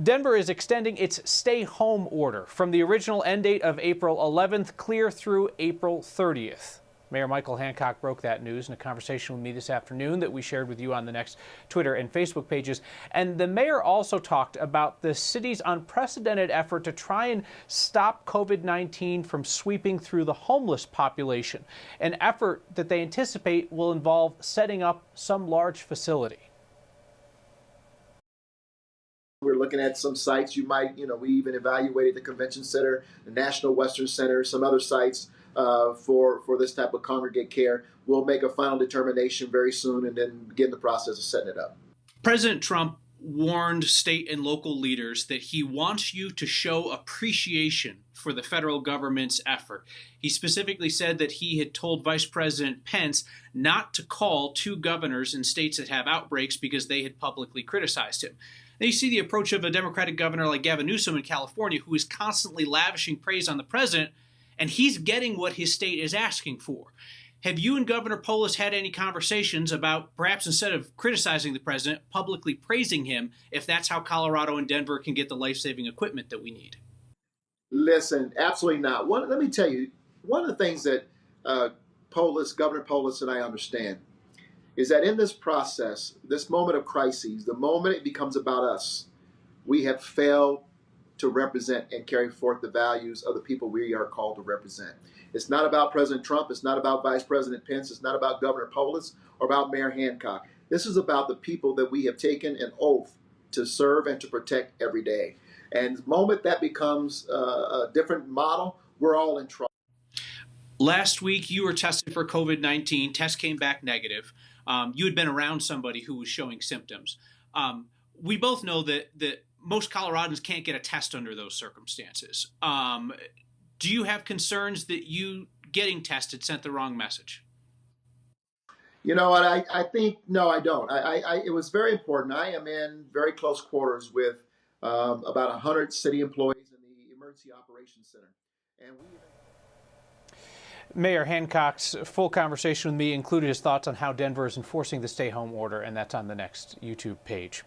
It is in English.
Denver is extending its stay-home order from the original end date of April 11th clear through April 30th. Mayor Michael Hancock broke that news in a conversation with me this afternoon that we shared with you on the Next Twitter and Facebook pages. And the mayor also talked about the city's unprecedented effort to try and stop COVID-19 from sweeping through the homeless population, an effort that they anticipate will involve setting up some large facility. We're looking at some sites we even evaluated the convention center, the National Western Center, some other sites for this type of congregate care. We'll make a final determination very soon and then begin the process of setting it up. President Trump warned state and local leaders that he wants you to show appreciation for the federal government's effort. He specifically said that he had told Vice President Pence not to call two governors in states that have outbreaks because they had publicly criticized him. Then you see the approach of a Democratic governor like Gavin Newsom in California, who is constantly lavishing praise on the president, and he's getting what his state is asking for. Have you and Governor Polis had any conversations about perhaps instead of criticizing the president, publicly praising him, if that's how Colorado and Denver can get the life-saving equipment that we need? Listen, absolutely not. Let me tell you, one of the things that Governor Polis and I understand is that in this process, this moment of crises, the moment it becomes about us, we have failed to represent and carry forth the values of the people we are called to represent. It's not about President Trump. It's not about Vice President Pence. It's not about Governor Polis or about Mayor Hancock. This is about the people that we have taken an oath to serve and to protect every day. And the moment that becomes a different model, we're all in trouble. Last week, you were tested for COVID-19. Test came back negative. You had been around somebody who was showing symptoms. We both know that most Coloradans can't get a test under those circumstances. Do you have concerns that you getting tested sent the wrong message? You know what? I think, no, I don't. It was very important. I am in very close quarters with about 100 city employees in the Emergency Operations Center. And Mayor Hancock's full conversation with me included his thoughts on how Denver is enforcing the stay-home order, and that's on the Next YouTube page.